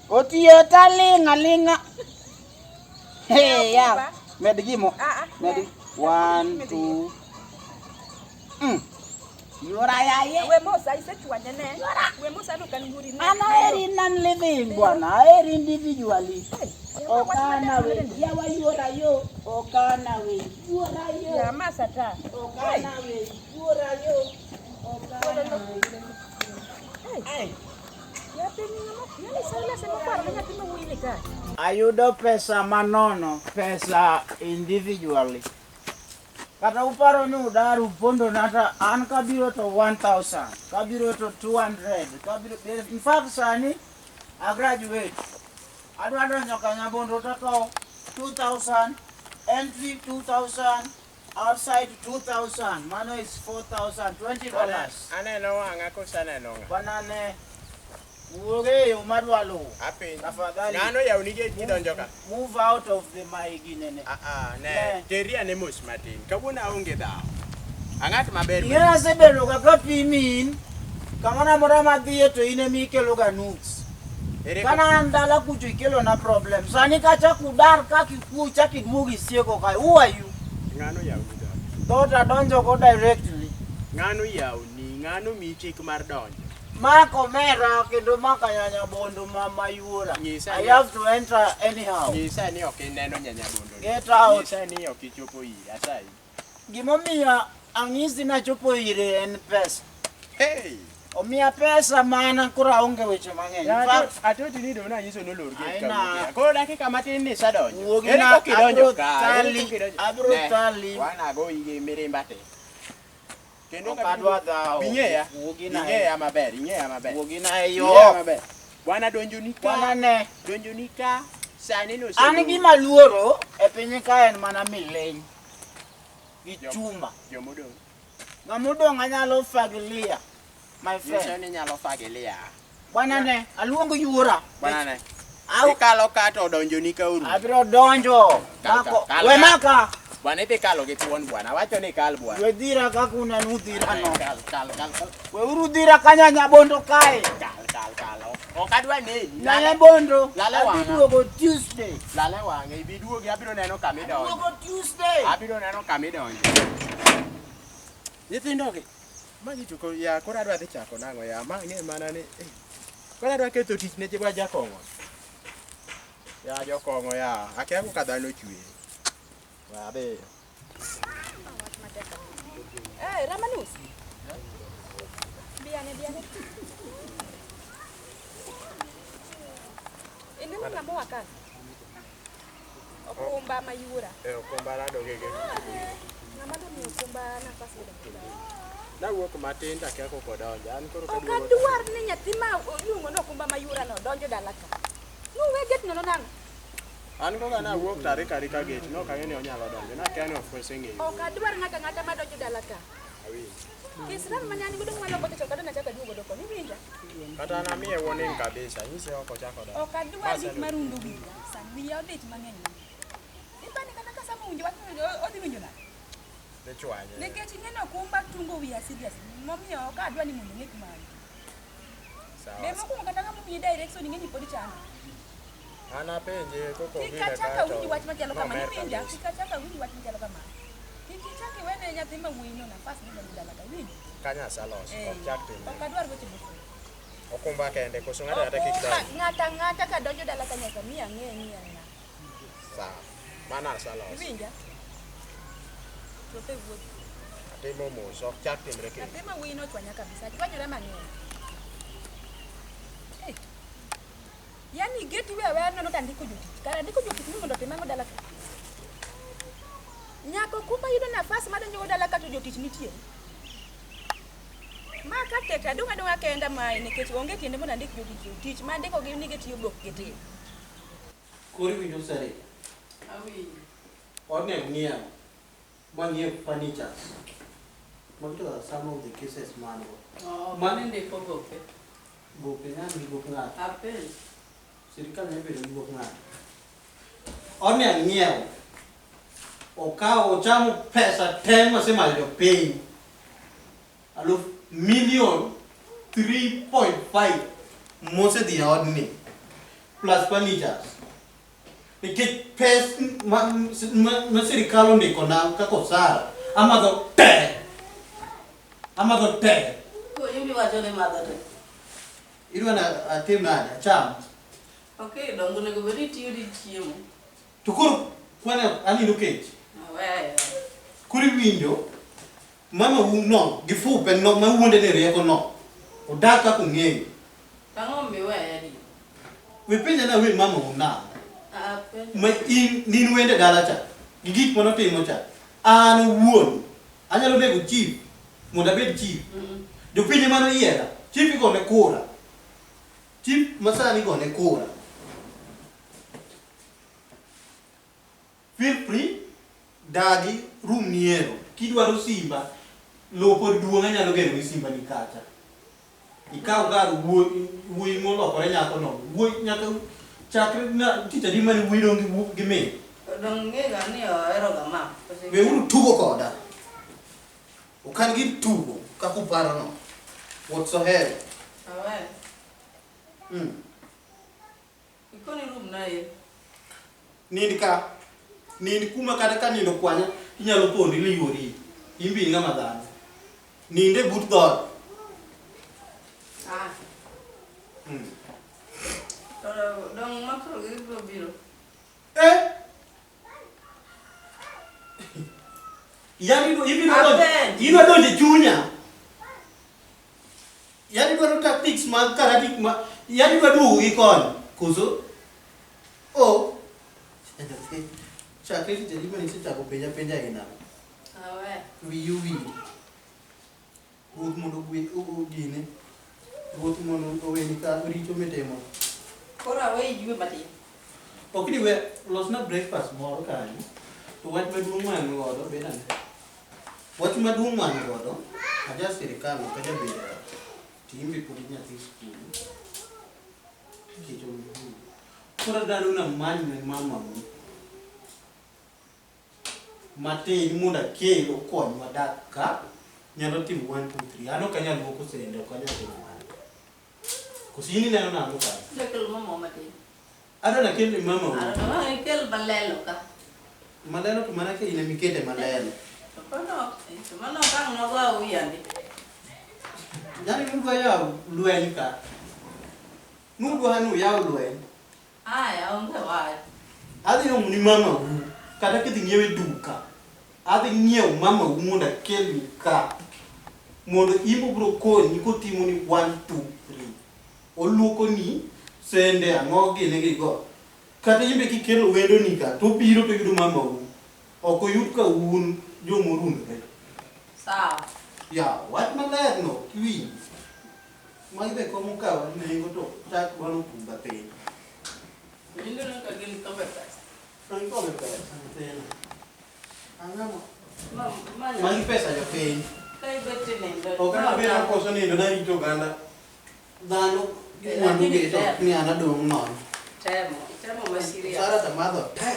Otiyo talinga. Hey, ya. Med gimo. Med 1 2. Yora ya ye. We mosa isechuanya ne. We mosa no kan nguri ne. Ana eri nan living bwana. Eri individually. Okana we. Ya wa yora yo. Okana we. Yora yo. Ya masata. Okana we. Yora yo. Okana we. Hey. Ya penina mo. Ya ni sala se mo para na timo wili ka. Ayudo pesa manono, pesa individually. Kata uparo ni udaru pondo nata an kabiro to 1,000, kabiro to 200, kabiro. In fact sani I graduate. Adwado nyoka nyabondo to 2,000, entry 2,000, outside 2,000. Mano is 4,000, $20. Aneno anga ko sana nonga. Banane Uge umadwalo. Ape. Tafadhali. Ngano ya unige kidonjo ka. Move out of the mic nene. Ne. Teria ne mus matin. Kabuna unge dao. Angat maber. Ira sebelo ka pimin. Kamana mora madhiye to ine mikelo ga nuts. Kana andala kucho ikelo na problem. Sani kacha kudar ka kikucha kimugi sieko kai. Who are you? Ngano ya unige. Dota donjo go directly. Ngano ya uni, ngano mi chik mar donjo. Mako mera kendo maka nyanya bondo mama yura. I have to enter anyhow. Nyisa ni okineno nyanya bondo. Get out. Nyisa ni okichopo iri asai. Gimomiya ang'isi na chopo ire en pesa. Hey. Omiya pesa mana kura onge weche mang'eny. Atoti ni dona nyiso no lor ge Aina. Ko dakika matin ni sadonjo. Wogina abro tali. Wana go ige mirembate. Kendo kadwa dhao. Binyeya. Wogina Binyeya maber, binyeya maber. Wogina yo. Maber. Bwana donjo ni ka. Bwana ne. Donjo ni ka. Sani no An gima luoro e piny ka en mana mileny. Gi chuma. Jomodong. Ngamodong anyalo fagilia. My friend. Nyisa ni nyalo fagilia. Bwana ne, aluongo yura. Bwana ne. Au Ikalo ka to donjo ni ka uru. abiro donjo. Mako. We maka. Bwana ipi kalo gi tuon bwana. Wacho ni kal bwana. We dhira kakuna nudhira no. Kal. We uru dhira kanyanya bondo kae. Kal. Okadwa neni. Nyanya bondo. Lale wanga. Abiduogo Tuesday. Lale wange ibiduogi abiro neno kamidonjo. Abiduogo Tuesday. Abiro neno kamidonjo. Nyithindo gi. Magi tuko ya kora adwa dhi chako nango ya ma ng'e mana ni. Kora adwa ketho tich ne jibwa jakongo. Ya jokongo ya. Akia ko kadhano chwe. Wabe. Ramanus. Biane. Ini mana mau akan? Okumba mayura. Okumba rado gege. Nama tu ni okumba nafas gitu. Na wuok matin ta kia ko kodonjo. An koro kadwa. Okaduar ni nyatima lungo no okumba mayura no donjo dalaka. Nu weget no nang. An ko kana wuok tarika gate no kang'e ni onyalo donjo. Na kia no ofwese ng'eyo. Okaduar ng'ata ma donjo dalaka. Awi. Kisran manyani gudong malo boke chokada na chaka duogo doko ni winja. Kata na miye warning kabisa. Nyise oko chako donjo. Okaduar gik marundu winja. San wiya odich mang'eny. Ipani kata kasama winjo wach odhi winjo na. Dechwanye. Nikech ing'eno okumba tungo wiya serious. Momiyo ok adwa ni mondo ng'e kumano. Sawa. Be mokuongo kata ng'ama miyi direction ing'eni pod chano. An apenje koko vile Kik achaka kato. winji wach machalo kamano. Winja, kik achaka winji wach machalo kamano. Kik ichak iwene nyathi ma wuoyi no nafas ni donjo dala ka winjo. Kanya salos. Ok chak timne. Ok adwar weche moko. Okumba kende koso ng'ato kata kik donjo. Ng'ata ka donjo dala ka nyaka mi ang'e ni en ng'a. Sawa. Mana salos. Winja. Chope wuoth. Atimo mos ok chak timre kendo. Nyathi ma wuoyi no chwanya kabisa. Chwanyore mang'eny. Yani geti wewe nono tandiko jotich. Kara ndiko jotich ni mondo timango dala ka. Nyako kumba yudo nafas madonjo dala ka to jotich nitie. Ma ka teta donga kenda mai nikech onge kinde mondo ndik jotich ma ndiko gi ni getiyo blok geti. Kori winjo sare. Awi. One ng'ia. Mang'ie furnitures. What are some of the cases man? Mane ndiko gope? Gope ng'ani gope ng'ato. Apel. Sirikal ne bedo gi gope ng'ato. One ng'iewo. Okawo ochamo pesa te masemayo jopiny. $1.35 million mose di odni plus furnitures nikech pes ma sirikal ondiko na kaka osara amadho te Ko yumi wacho ne madho te. idwa na atim nade acham Okay, dongo nego bedi tiyo di chiemo. to koro kwana anindo kech Wewe. kuri winjo mama no gifupe no ma wuonde ne rieko no odak kaka ong'eyo Tango mi wewe di. we penja na we mama una Ah, pen. ma nin wende dala cha gi gik manotimo cha an wuon anyalo nego chief mondo abed chief jopinje mano yiera chief igone kura chief masani igone kura feel free dagi room niero kidwaro simba lopo duong' anyalo gero gi simba ni kacha ikaw gar wuoyi molokore nyako no wuoyi nyaka chakre na tich adi mane wuoyi dong' gi me Dong ngega ni ohero ga ma. we uru tugo koda okan gi tugo kaka uparo no whatsoever Awe. Ikoni room na ye. nind kuma kata ka nindo kwanya inyalo pondi liwori imbi ng'ama dhano ninde but dhot Ah. Dong makro gi bro biro. yani Aben. idwa donje chunya yani dwaro tactics mag karatik ma yani dwa duogo gi kony koso chakre tich adi mane isechako penja aina Awe. wiyu ruoth mondo gine ruoth mondo oweni ka richo mitimo Koro awe yue matin. ok ni we losna breakfast moro kanyo to wach maduong' man godo bedane wach maduong' man godo aja sirikal ok aja bedo timbe pod nyathi skul kicho koro dano na many mama mu matin mondo akel okony wadak ka nyalo timo 1 2 3 ano kanyal luoko sende ok anyal timo mano kusini neno nango ka Lekel mama matin. ada na kele mama mu Ano ikel balelo ka. malelo to manake ina mikete malelo Mano kang no ga uyandi. yani mungu ya lweny ka mungu hanu ya lweny Aya, onge wa. adhi no ni mama u kata kidhi ngiewe duka adhi ngiew mama u mondo akelni ka mondo imbo bro konyi kotimo ni 1 2 3 oluoko ni sende ang'o gine gigo kata imbe kikelo wendo ni ka to biro to yudo mama u ok oyud ka un jomorundre Sawa. ya wat maler no kiwi maibe komo kawa nengo to tak bano kumba piny Ndio ka gin kombe pesa. Ang kome pesa tena angamo Manya. magi pesa jo piny Kai bete nendo. ok na bena koso nindo na rito ganda dhano mwandu gi to ni an adong' nono Temo masiria. sara tamadho te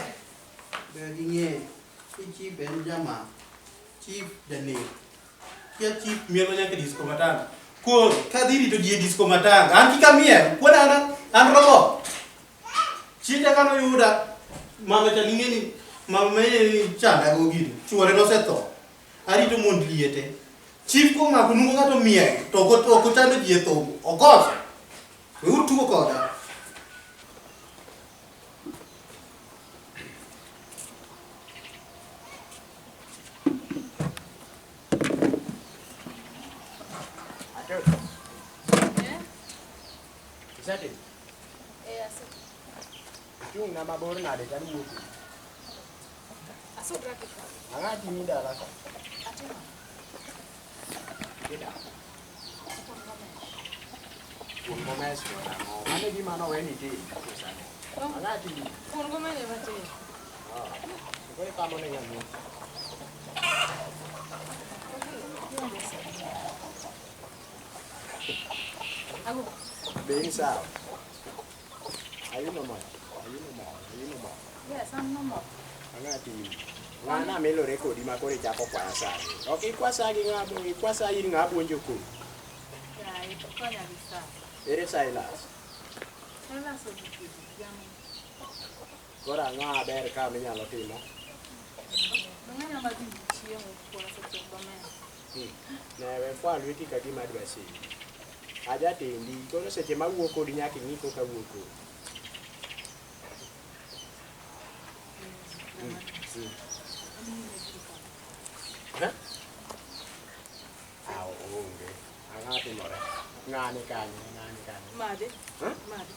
be ging'eyo i chief en jama chief janek kia chief mielo nyaka disco matanga koro kadhi rito ji e disco matanga an kika miel kuona an robo chita kano yuda mama cha ning'eni mama meye chanda go gini chuore nosetho arito mond liete chief ko ng'ako nungo ng'ato miel to ok ochando ji e thum okoso we utugo koda Sati. Chung na mabor nade kan mutu. Angati ni dala ka. Tidak. Pun komes ora mo. Ane di mana weni di. Angati ni. Pun gomene mati. Ah. Kowe kamo ne nyamu. Aku Being sao. Ayun mo. ya sama mo. Angati. Ngana melo rekodi makore chako kwa asari. Okay, kwa sagi ngabo, kwa sagi ngabo njoko. Ya itu kan ya bisa. Ere Silas. Koro ang'o ber ka minyalo timo? Newe kwa lweti ka gima dwa siri. Aja tendi, koro seche mawuok kodi nyaka ing'i koka wuok kodi. Aw, onge. Ang'o timore? Ng'ani kanyo. Made. Huh? Made.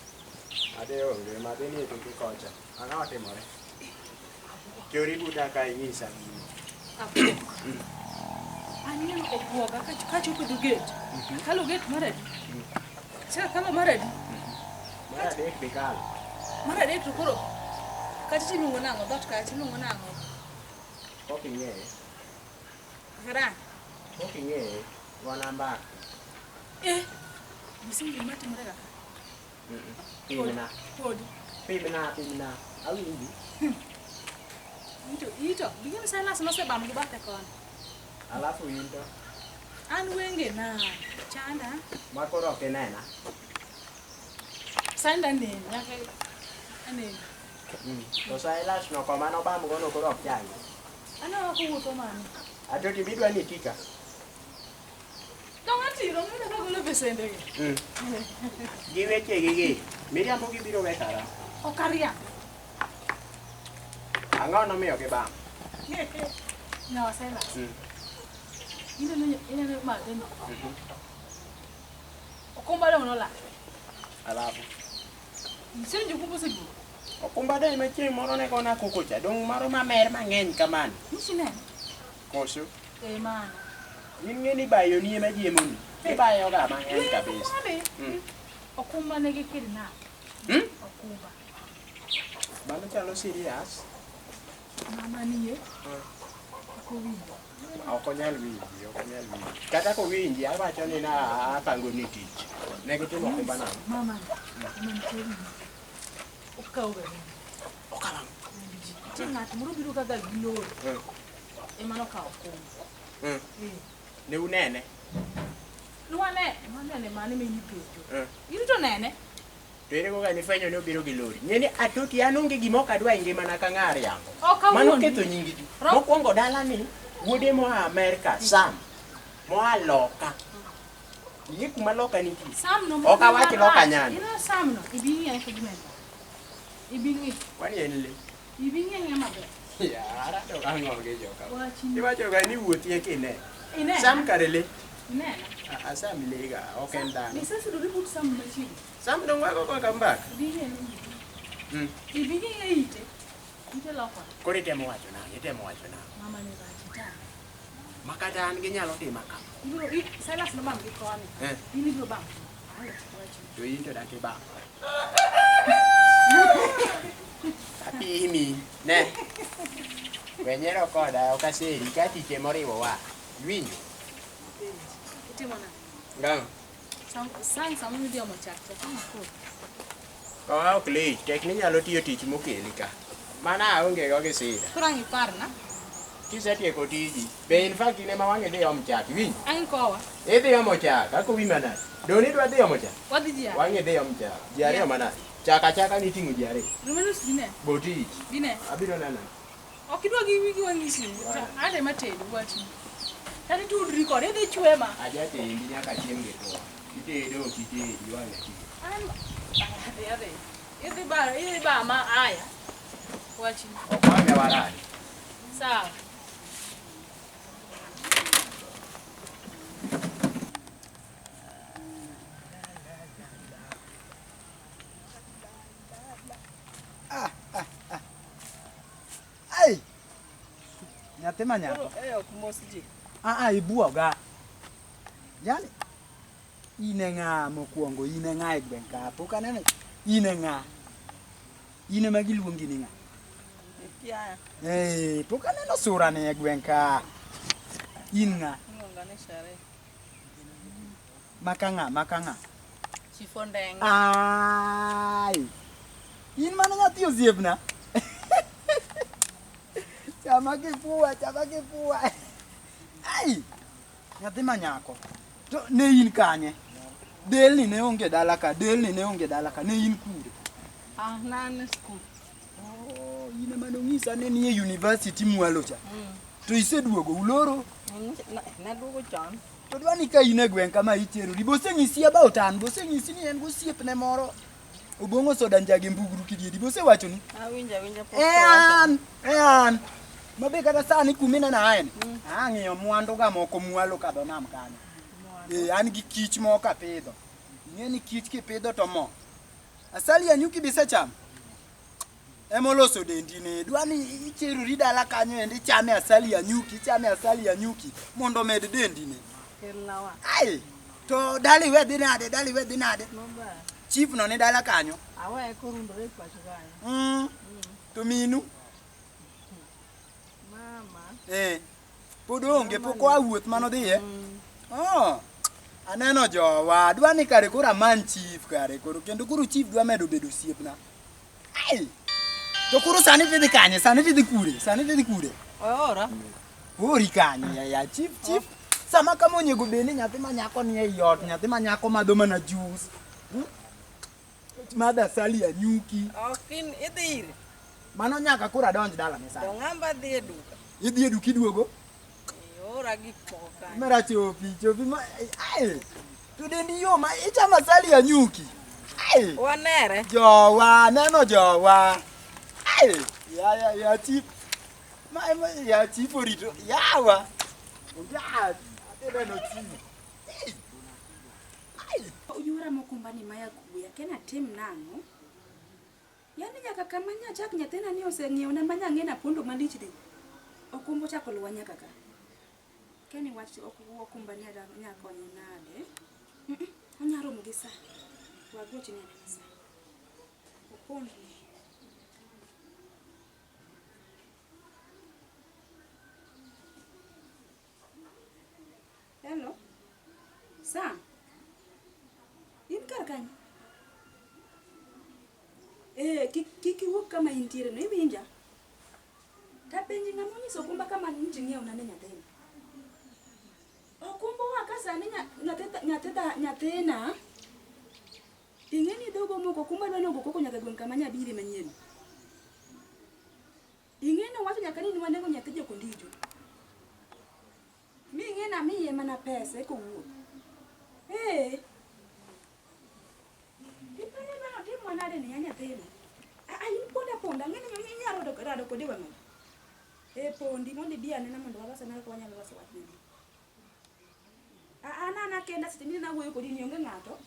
Ade onge, made ni toki kocha. Ang'o timore? Chori buta ka ing'isa gini. Aneno obwoga kachopo dho gate. Kalo gate maradi. Saka kalo maradi. Mar adek be kalo. Mar adek to koro kati tiluongo nang'o? Dhot kati tiluongo nang'o? Pok ing'eye. Karan. Pok ing'eye. Go namba. Bisingi matimore kaka. Pimna. Podi. Pimna. Awinji. Ito. Bigyan Silas nosebam gi bathe koni. Alafu into. An wenge na chanda. Makoro ok inena. Sanda nene. Nyaka anene. To Silas no komano bam gono koro ok changi. Ana wako wuotho mano. Atoti bidwa ni tika. Dong atiro ng'ina kagolo besende gi. Gi weche gi. Miriambo gibiro we kara. Okaria. Ang'o nomiyo gi bam? No, Silas. Ina made no. Okumba dong nola. Alafu. Sini jukumbu sigu. Okumba dai machieng' moro ne kona kokocha. Dong moro mamer mang'eny kamano. Nisi nene. Koso. Mana. In ng'eni bayo ni ema jiemoni. Ibayo ga mang'eny kabisa. Okumba negi kidnap. Okumba. Mano chalo serious. Mama niye. Ako winjo. Ok onyal winji. Kata kowinji, awacho ni na apango ni tich. Ne gitimo okumba nang'o? Mama. Mama Okaw ga. Okaw. Ng'at moro biro kaka giloro. Ema nokaw okumba. Ne unene? Manene mane menyipecho. Irito nene? To ere kaka nifwenyo ni obiro gi lori. Ng'eni atoti an onge gima ok adwa e ngimana ka ng'ar yango. Mano ketho nyingi ji. Mokwongo dalani, wuode moa Amerika, Sam, moa Loka. Yie kuma Loka nitie. Sam no. Ok awach Loka nyani. Ina Sam no. Ibingi ya kagimenda. Ibingi. Kwani en le? Ibingi ya maber. Yara to ang'o gi joka. Wachini. Iwacho ga ni wuothie kine. Ine. Sam kare le. Ine. Sam lega, ok en dhano. Ni sasa dori but Sam machiegni. Sam dong wago kaka mbaka. Ibingi ya nini? Ibingi ya ite. Ite Loka. Koro itemo wacho nang'o? Mama ni rachita. Makata an ginyalo timo kama. Ibiro Silas no bang gi koni. Ini biro bang. To in to dak ibang. Apimi, ne. Wenyero koda ok aseri ka tije moriwo wa. Winjo. Itimo na. Ng'o? Sam mi dio mochakte kama ko. Koa ok lich, tek ni nyalo tiyo tich mokeli ka. Mana aonge go gi sida. Kurangi parna. Kisetieko tiji. Be in fact ine ma wang'e dhi om chak, winjo. An kowa. Idhi omo chak, ako wi manade. Doni dwa dhi omo chak. Wadhi ji. Wang'e dhi om chak. Ji ariyo manade. Chaka ni ting'o ji ariyo. Rumenus dine. Botich. Dine. Abiro neno. Okidwa gi wigi wang'isi. Ade matedo wachni. Tani tudri kode idhi chwema. Aja tendi nyaka chieng' gi tuo. Itedo ok itedi wang'e ti. An ade. Idhi ba ma aya. Wachni. Ok wang'e waradi. Sawa. Ai. Nyathi manyako. Ok mos ji. Ibuoga. Yani ine ng'a mokwongo, ine ng'a e gweng' ka. Pok aneno ine ng'a. Ine ma giluongi ni ng'a. Kia. Pok aneno sura ni e gweng' ka. In ng'a. Ngongane share. Maka ng'a. Chifondeng. Ai. In mana nyathi osiepna. Chama kifua. Ai. Nyathi manyako. To ne in kanye? Delni ne onge dala ka, delni ne onge dala ka, ne in kure. Nan school. Oh, in ema nong'isa ne ni e university mwalo cha. To iseduogo uloro. Naduogo chon. To dwani ka in e gweng' kama iterori, boseng'isi about an, boseng'isi ni en gosiepne moro. Obong'o soda njage mbugru kidiedi, bosewachoni? Awinja pok. An. Mabe kata sani kuminena aen. Ang'iyo mwandu ga moko mwalo kadho nam kanyo. An gi kich moko apidho. Ing'e ni kich kipidho to mo. Asali ya nyuki bisechamo. Emoloso dendi ne. Dwani icherori dala kanyo ende ichame asali ya nyuki mondo med dendi ne. Kelnawa. Ai. To dali we dhi nade. Mamba. Chief no ni dala kanyo. Awe korundore pacho kanyo. To minu. Mama. Pod onge pok awuoth manodhiye. Aneno jowa, dwani kare koro aman chief kare koro, kendo koro chief dwa medo bedo osiepna. Ai! To koro sani tidhi kanye, sani tidhi kure. Ora. Ori kanye, ya chief. Sama kama onyego beni nyathi manyako ni ei ot, nyathi manyako madho mana juice. Madha asali ya nyuki. Okin idhir. Mano nyaka koro adonj dala ni sani. To ng'amba dhi e duka. Idhi e duka iduogo? Ora gik moko kanyo. Mera chopi ma ai. To dendi yo ma ichamo asali ya nyuki. Ai. Wanere. Neno jowa. Ai. Ya chief. Ya chief orito. Yawa. Ya. Atenda no chief. Uyura mokumbani maya kubuya kena tim nang'o? Yani nyaka kama nyachak nyathina ni oseng'iew na manya ng'ena pondo malich de. Okumbo chako luwa nyaka ka. Keni wach okumbani ada nyakonye nade? Onyaro mugisa. Wagochi ne sa. Opondo. Hello. Sam. Kar kanyo. Kiki wuok kama intiere no iwinja. Tapenji ng'ama onyiso okumba kama nji ng'iew na ne nyathina. Okumba wa kasani nyathina. Ing'eni dhogo moko okumba dwa nogo koko nyaka gweng' kama nyabire manyien. Ing'eni wacho nyaka ni wanego nyathi jokondijo. Mi ing'ena miye mana pesa eko wuok. Nade ni anya tena. In ponda ngene nyaro rado kode wango. Pondi mondi bia nena mondo wabasa na ko nyalo wasa watni. Ana kenda sitini na wuoyo kodi ni onge ng'ato.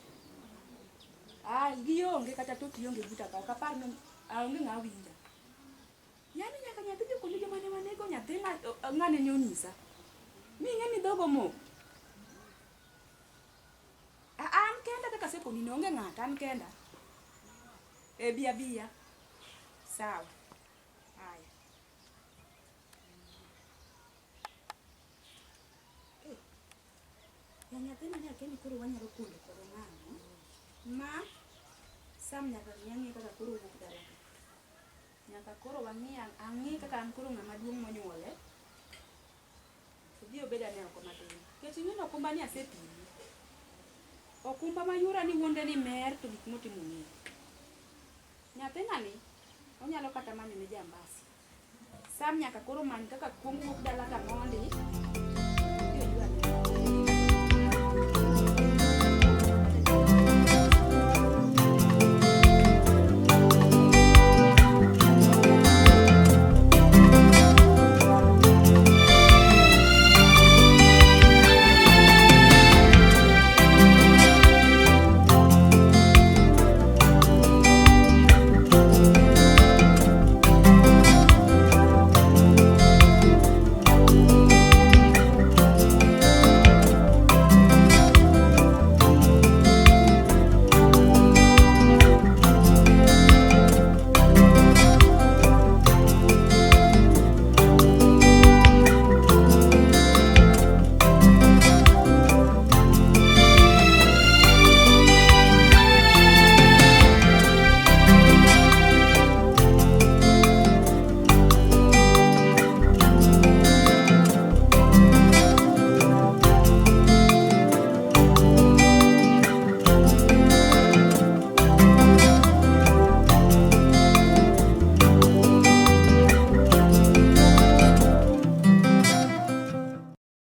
Gionge kata to kionge buta ka kapar no onge ng'awinja. Yani nyaka nyathi kodi joma ne wanego nyathi ng'ane nyonisa. Mi ng'eni dogo mo. An kenda kaka sepo ni onge ng'ato an kenda. Bia. Sawa. Haya. Ya nyathina ni akeni koro wanyalo kundo koro ng'ano. Ma Sam nyaka ng'e kaka koro wuok dala. Nyaka koro ang'i kaka an koro ng'ama duong' monyuole. Obiro beda ne oko matin. Kech ing'eno okumba ni asepimi. Okumba mayura ni wuonde ni mer to gik motimo ng'e. Nyathina ni onyalo kata manyo ne jambasi. Sam nyaka koro many kaka kuong wuok dala ka mondi